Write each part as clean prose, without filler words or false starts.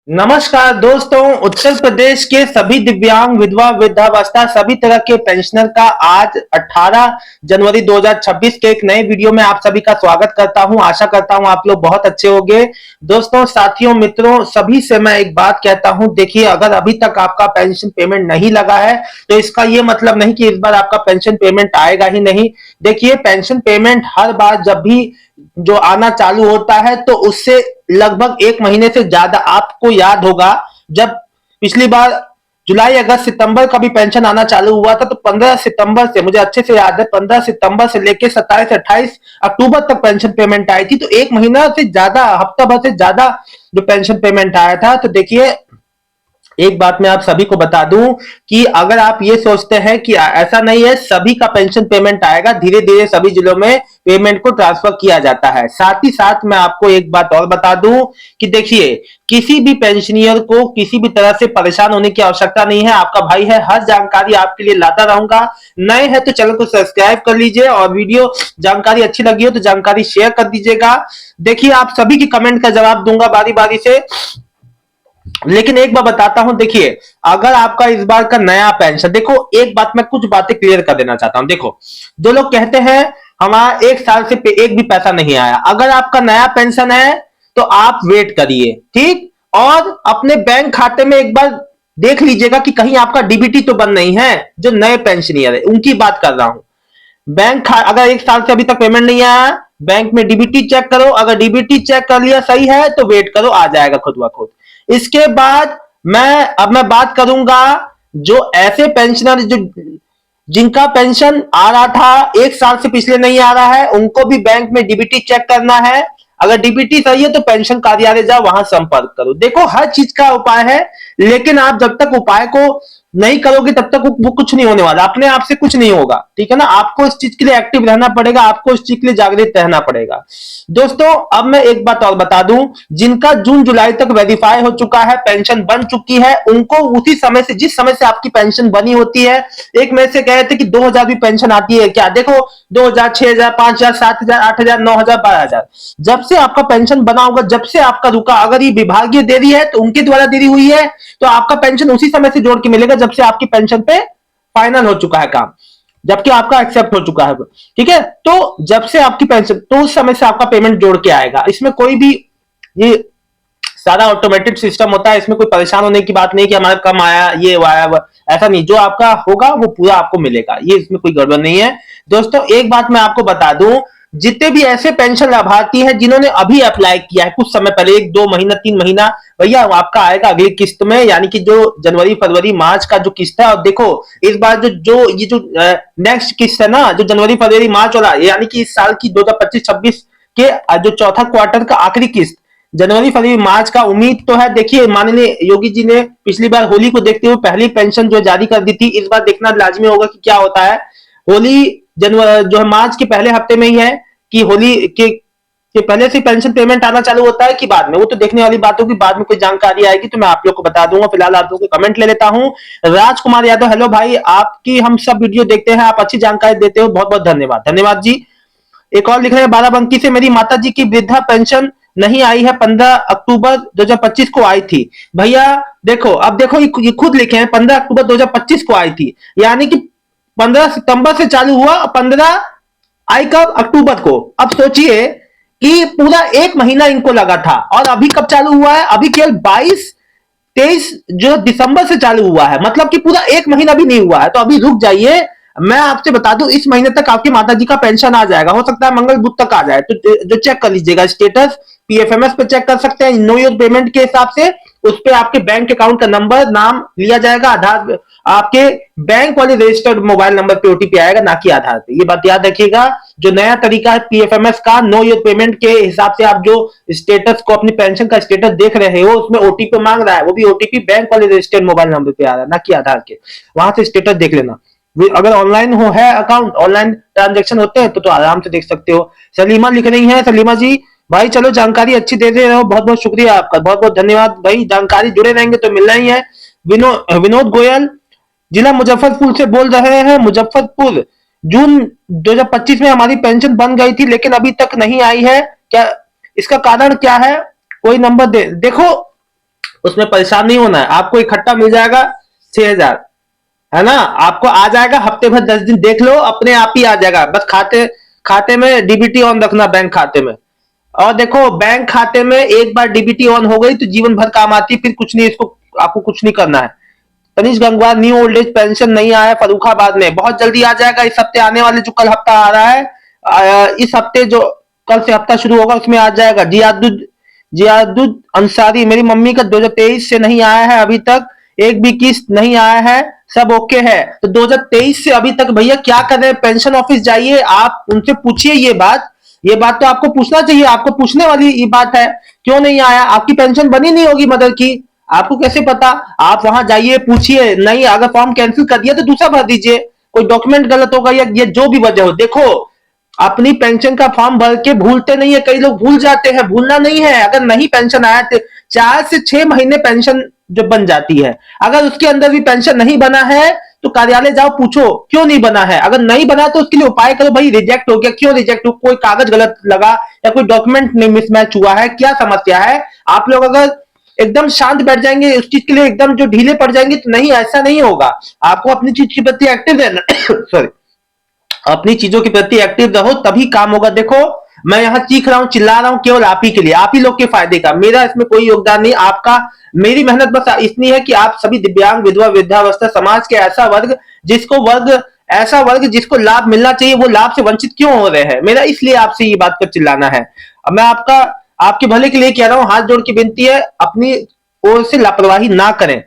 नमस्कार दोस्तों। उत्तर प्रदेश के सभी दिव्यांग विधवा वृद्धावस्था सभी तरह के पेंशनर का आज 18 जनवरी 2026 के एक नए वीडियो में आप सभी का स्वागत करता हूं। आशा करता हूं आप लोग बहुत अच्छे होंगे। दोस्तों, साथियों, मित्रों, सभी से मैं एक बात कहता हूं। देखिए, अगर अभी तक आपका पेंशन पेमेंट नहीं लगा है तो इसका यह मतलब नहीं कि इस बार आपका पेंशन पेमेंट आएगा ही नहीं। देखिए, पेंशन पेमेंट हर बार जब भी जो आना चालू होता है तो उससे लगभग एक महीने से ज्यादा, आपको याद होगा जब पिछली बार जुलाई अगस्त सितंबर का भी पेंशन आना चालू हुआ था तो 15 सितंबर से, मुझे अच्छे से याद है, 15 सितंबर से लेकर 27 28 अक्टूबर तक पेंशन पेमेंट आई थी। तो एक महीना से ज्यादा, हफ्ता भर से ज्यादा जो पेंशन पेमेंट आया था। तो देखिए, एक बात मैं आप सभी को बता दूं कि अगर आप ये सोचते हैं कि ऐसा नहीं है, सभी का पेंशन पेमेंट आएगा, धीरे धीरे सभी जिलों में पेमेंट को ट्रांसफर किया जाता है। साथ ही साथ मैं आपको एक बात और बता दूं कि देखिए, किसी भी पेंशनियर को किसी भी तरह से परेशान होने की आवश्यकता नहीं है। आपका भाई है, हर जानकारी आपके लिए लाता रहूंगा। नए हैं तो चैनल को सब्सक्राइब कर लीजिए और वीडियो जानकारी अच्छी लगी हो तो जानकारी शेयर कर दीजिएगा। देखिए, आप सभी की कमेंट का जवाब दूंगा बारी बारी से, लेकिन एक बार बताता हूं। देखिए, अगर आपका इस बार का नया पेंशन, देखो एक बात मैं कुछ बातें क्लियर कर देना चाहता हूं। देखो, जो लोग कहते हैं हमारा एक साल से एक भी पैसा नहीं आया, अगर आपका नया पेंशन है तो आप वेट करिए, ठीक। और अपने बैंक खाते में एक बार देख लीजिएगा कि कहीं आपका डीबीटी तो बंद नहीं है। जो नए पेंशनियर है उनकी बात कर रहा हूं। अगर एक साल से अभी तक पेमेंट नहीं आया, बैंक में डीबीटी चेक करो। अगर डीबीटी चेक कर लिया सही है तो वेट करो, आ जाएगा खुद ब खुद। इसके बाद मैं बात करूंगा जो ऐसे पेंशनर जो जिनका पेंशन आ रहा था एक साल से पिछले नहीं आ रहा है, उनको भी बैंक में डीबीटी चेक करना है। अगर डीबीटी सही है तो पेंशन कार्यालय जाओ, वहां संपर्क करो। देखो, हर चीज का उपाय है, लेकिन आप जब तक उपाय को नहीं करोगे तब तक वो कुछ नहीं होने वाला, अपने आप से कुछ नहीं होगा, ठीक है ना। आपको इस चीज के लिए एक्टिव रहना पड़ेगा, आपको इस चीज के लिए जागृत रहना पड़ेगा। दोस्तों, अब मैं एक बात और बता दूं, जिनका जून जुलाई तक वेरीफाई हो चुका है, पेंशन बन चुकी है, उनको उसी समय से, जिस समय से आपकी पेंशन बनी होती है, एक में से कहे थे कि 2000 भी पेंशन आती है क्या, देखो 2000, 6000, 5000, 7000, 8000, 9000, 12000, जब से आपका पेंशन बना होगा, जब से आपका रुका, अगर ये विभागीय देरी है तो उनके द्वारा देरी हुई है, तो आपका पेंशन उसी समय से जोड़ के मिलेगा जब से आपकी पेंशन पे फाइनल हो चुका है काम, जबकि आपका एक्सेप्ट हो चुका है, ठीक है। तो जब से आपकी पेंशन, तो उस समय से आपका पेमेंट जोड़ के आएगा। इसमें कोई भी, ये सारा ऑटोमेटेड सिस्टम होता है, इसमें कोई परेशान होने की बात नहीं कि हमारा कम आया, ये आया, ऐसा नहीं। जो आपका होगा वो पूरा आपको मिलेगा, ये इसमें कोई गड़बड़ नहीं है। दोस्तों, एक बात मैं आपको बता दूं, जितने भी ऐसे पेंशन लाभार्थी हैं जिन्होंने अभी अप्लाई किया है कुछ समय पहले, 1 2 महीना 3 महीना, भैया आपका आएगा अगली किस्त में, यानी कि जो जनवरी फरवरी मार्च का जो किस्त है। और देखो, इस बार जो नेक्स्ट किस्त है ना, जो जनवरी फरवरी मार्च वाला, यानी कि इस साल की 2025-26 के जो चौथा क्वार्टर का आखिरी किस्त जनवरी फरवरी मार्च का, उम्मीद तो है। देखिए, माननीय योगी जी ने पिछली बार होली को देखते हुए पहली पेंशन जो जारी कर दी थी, इस बार देखना लाजमी होगा कि क्या होता है। होली जनवरी जो है मार्च के पहले हफ्ते में ही है कि होली के पहले से पेंशन पेमेंट आना चालू होता है कि बाद में, वो तो देखने वाली बात होगी। बाद में कोई जानकारी आएगी तो मैं आप लोग को बता दूंगा। फिलहाल आप लोग को कमेंट ले लेता हूं। राजकुमार यादव, हेलो भाई, आपकी हम सब वीडियो देखते हैं, आप अच्छी जानकारी देते हो, बहुत बहुत धन्यवाद। धन्यवाद जी। एक और लिख रहे हैं, बाराबंकी से मेरी माता जी की वृद्धा पेंशन नहीं आई है, 15 अक्टूबर 2025 को आई थी। भैया देखो, अब देखो, ये खुद लिखे हैं 15 अक्टूबर 2025 को आई थी, यानी कि 15 सितंबर से चालू हुआ, 15 आई कब, अक्टूबर को। अब सोचिए कि पूरा एक महीना इनको लगा था, और अभी कब चालू हुआ है, अभी केवल 22-23 जो दिसंबर से चालू हुआ है, मतलब कि पूरा एक महीना भी नहीं हुआ है। तो अभी रुक जाइए, मैं आपसे बता दूं, इस महीने तक आपकी माताजी का पेंशन आ जाएगा, हो सकता है मंगल बुध तक आ जाए। तो जो चेक कर लीजिएगा स्टेटस, पीएफएमएस पे चेक कर सकते हैं, नो योर पेमेंट के हिसाब से। उस पे आपके बैंक अकाउंट का नंबर, नाम लिया जाएगा, आधार, आपके बैंक वाले रजिस्टर्ड मोबाइल नंबर पे ओटीपी आएगा, ना कि आधार पे। ये बात याद रखिएगा। जो नया तरीका है पीएफएमएस का, नो योर पेमेंट के हिसाब से आप जो स्टेटस को, अपनी पेंशन का स्टेटस देख रहे हो, उसमें ओटीपी मांग रहा है, वो भी ओटीपी बैंक वाले रजिस्टर्ड मोबाइल नंबर पे आ रहा है, ना कि आधार के। वहां से स्टेटस देख लेना। अगर ऑनलाइन हो है अकाउंट, ऑनलाइन ट्रांजेक्शन होते हैं तो आराम से देख सकते हो। सलीमा लिख रही है, सलीमा जी भाई चलो जानकारी अच्छी दे रहे हो, बहुत बहुत शुक्रिया आपका, बहुत बहुत धन्यवाद भाई। जानकारी जुड़े रहेंगे तो मिल रही है। विनोद गोयल, जिला मुजफ्फरपुर से बोल रहे हैं। मुजफ्फरपुर, जून 2025 में हमारी पेंशन बन गई थी लेकिन अभी तक नहीं आई है, क्या इसका कारण क्या है, कोई नंबर दे। देखो, उसमें परेशान नहीं होना है, आपको इकट्ठा मिल जाएगा 6,000, है ना। आपको आ जाएगा हफ्ते भर 10 दिन देख लो, अपने आप ही आ जाएगा। बस खाते खाते में डीबीटी ऑन रखना, बैंक खाते में। और देखो बैंक खाते में एक बार डीबीटी ऑन हो गई तो जीवन भर काम आती है, फिर कुछ नहीं, इसको आपको कुछ नहीं करना है। Tanish Gangwar new old age pension नहीं आया फर्रुखाबाद में, बहुत जल्दी आ जाएगा। इस हफ्ते आने वाले जो कल हफ्ता आ रहा है, इस हफ्ते जो कल से हफ्ता शुरू होगा उसमें आ जाएगा। जियादुद अंसारी, मेरी मम्मी का 2023 से नहीं आया है अभी तक, एक भी किस्त नहीं आया है, सब ओके है। तो 2023 से अभी तक भैया क्या कर रहे हैं, पेंशन ऑफिस जाइए, आप उनसे पूछिए ये बात तो आपको पूछना चाहिए, आपको पूछने वाली ये बात है। क्यों नहीं आया, आपकी पेंशन बनी नहीं होगी मदर की, आपको कैसे पता। आप वहां जाइए, पूछिए, नहीं अगर फॉर्म कैंसिल कर दिया तो दूसरा भर दीजिए, कोई डॉक्यूमेंट गलत होगा या ये जो भी वजह हो। देखो अपनी पेंशन का फॉर्म भर के भूलते नहीं है, कई लोग भूल जाते हैं, भूलना नहीं है। अगर नहीं पेंशन आया तो 4 से 6 महीने पेंशन जो बन जाती है, अगर उसके अंदर भी पेंशन नहीं बना है तो कार्यालय जाओ, पूछो क्यों नहीं बना है। अगर नहीं बना तो उसके लिए उपाय करो, भाई रिजेक्ट हो गया, क्यों रिजेक्ट हो, कोई कागज गलत लगा या कोई डॉक्यूमेंट नहीं मिसमैच हुआ है, क्या समस्या है। आप लोग अगर एकदम शांत बैठ जाएंगे, उस चीज के लिए एकदम जो ढीले पड़ जाएंगे, तो नहीं, ऐसा नहीं होगा। आपको अपनी चीज के प्रति एक्टिव रहना सॉरी, अपनी चीजों के प्रति एक्टिव रहो, तभी काम होगा। देखो मैं यहां चीख रहा हूं, चिल्ला रहा हूं, केवल आप ही के लिए, आप ही लोग के फायदे का, मेरा इसमें कोई योगदान नहीं। आपका मेरी मेहनत बस इतनी है कि आप सभी दिव्यांग, विधवा, वृद्धावस्था समाज के ऐसा वर्ग जिसको लाभ मिलना चाहिए, वो लाभ से वंचित क्यों हो रहे हैं, मेरा इसलिए आपसे ये बात कर चिल्लाना है। अब मैं आपके भले के लिए कह रहा हूं, हाथ जोड़ के विनती है, अपनी ओर से लापरवाही ना करें।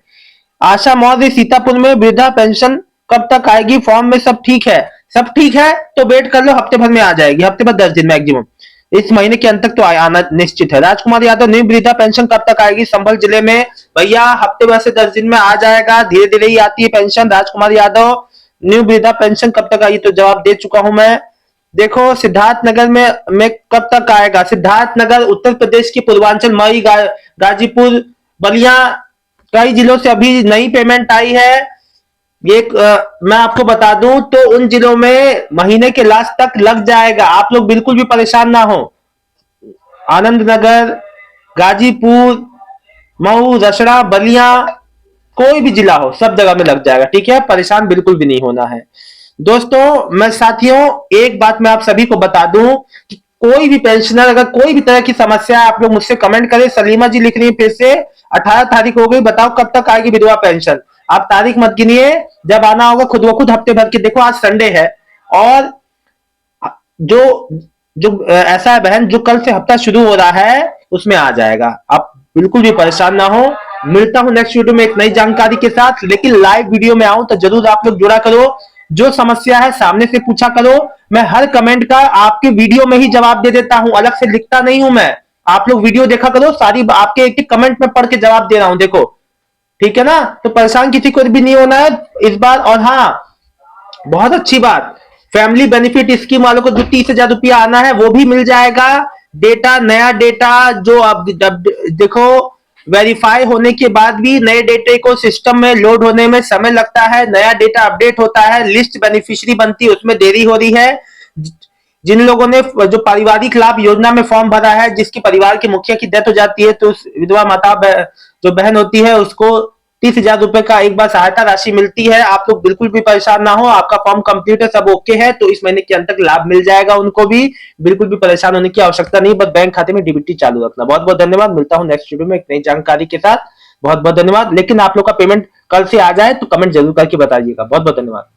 आशा मौर्य, सीतापुर में वृद्धा पेंशन कब तक आएगी, फॉर्म में सब ठीक है, सब ठीक है तो वेट कर लो, हफ्ते भर में आ जाएगी, हफ्ते भर 10 दिन मैक्सिमम, इस महीने के अंत तक तो आना निश्चित है। राजकुमार यादव, न्यू वृद्धा पेंशन कब तक आएगी, संभल जिले में भैया हफ्ते भर से 10 दिन में आ जाएगा, धीरे धीरे ही आती है पेंशन। राजकुमार यादव, न्यू वृद्धा पेंशन कब तक आई, तो जवाब दे चुका हूं मैं। देखो सिद्धार्थनगर में कब तक आएगा, सिद्धार्थनगर उत्तर प्रदेश के पूर्वांचल मई, गाजीपुर, बलिया, कई जिलों से अभी नई पेमेंट आई है। मैं आपको बता दूं तो उन जिलों में महीने के लास्ट तक लग जाएगा, आप लोग बिल्कुल भी परेशान ना हो। आनंद नगर, गाजीपुर, मऊ, रसड़ा, बलिया, कोई भी जिला हो, सब जगह में लग जाएगा, ठीक है, परेशान बिल्कुल भी नहीं होना है। दोस्तों मैं साथियों एक बात मैं आप सभी को बता दूं कि कोई भी पेंशनर अगर कोई भी तरह की समस्या है, आप लोग मुझसे कमेंट करें। सलीमा जी लिख रही है फिर से, 18 तारीख हो गई, बताओ कब तक आएगी विधवा पेंशन। आप तारीख मत गिनिए, जब आना होगा खुद ब खुद हफ्ते भर के, देखो आज संडे है, और जो जो ऐसा है बहन, जो कल से हफ्ता शुरू हो रहा है उसमें आ जाएगा, आप बिल्कुल भी परेशान ना हो। मिलता हूं नेक्स्ट वीडियो में एक नई जानकारी के साथ, लेकिन लाइव वीडियो में आऊं तो जरूर आप लोग जुड़ा करो, जो समस्या है सामने से पूछा करो। मैं हर कमेंट का आपके वीडियो में ही जवाब दे देता हूं, अलग से लिखता नहीं हूं मैं। आप लोग वीडियो देखा करो, सारी आपके एक एक कमेंट में पढ़ के जवाब दे रहा हूं, देखो ठीक है ना। तो परेशान किसी को भी नहीं होना है इस बार। और हाँ, बहुत अच्छी बात, फैमिली बेनिफिट स्कीम वालों को जो 30,000 रुपया आना है वो भी मिल जाएगा। डेटा, नया डेटा जो अब देखो वेरीफाई होने के बाद भी नए डेटे को सिस्टम में लोड होने में समय लगता है, नया डेटा अपडेट होता है, लिस्ट बेनिफिशियरी बनती है उसमें देरी हो रही है। जिन लोगों ने जो पारिवारिक लाभ योजना में फॉर्म भरा है, जिसकी परिवार के मुखिया की डेथ हो जाती है, तो उस विधवा माता जो बहन होती है उसको 30,000 रुपए का एक बार सहायता राशि मिलती है। आप लोग बिल्कुल भी परेशान ना हो, आपका फॉर्म कंप्लीट है, सब ओके है, तो इस महीने के अंत तक लाभ मिल जाएगा उनको भी, बिल्कुल भी परेशान होने की आवश्यकता नहीं, बस बैंक खाते में डीबीटी चालू रखना। बहुत बहुत धन्यवाद, मिलता हूं नेक्स्ट वीडियो में एक नई जानकारी के साथ। बहुत बहुत धन्यवाद, लेकिन आप लोग का पेमेंट कल से आ जाए तो कमेंट जरूर करके बताइएगा। बहुत बहुत धन्यवाद।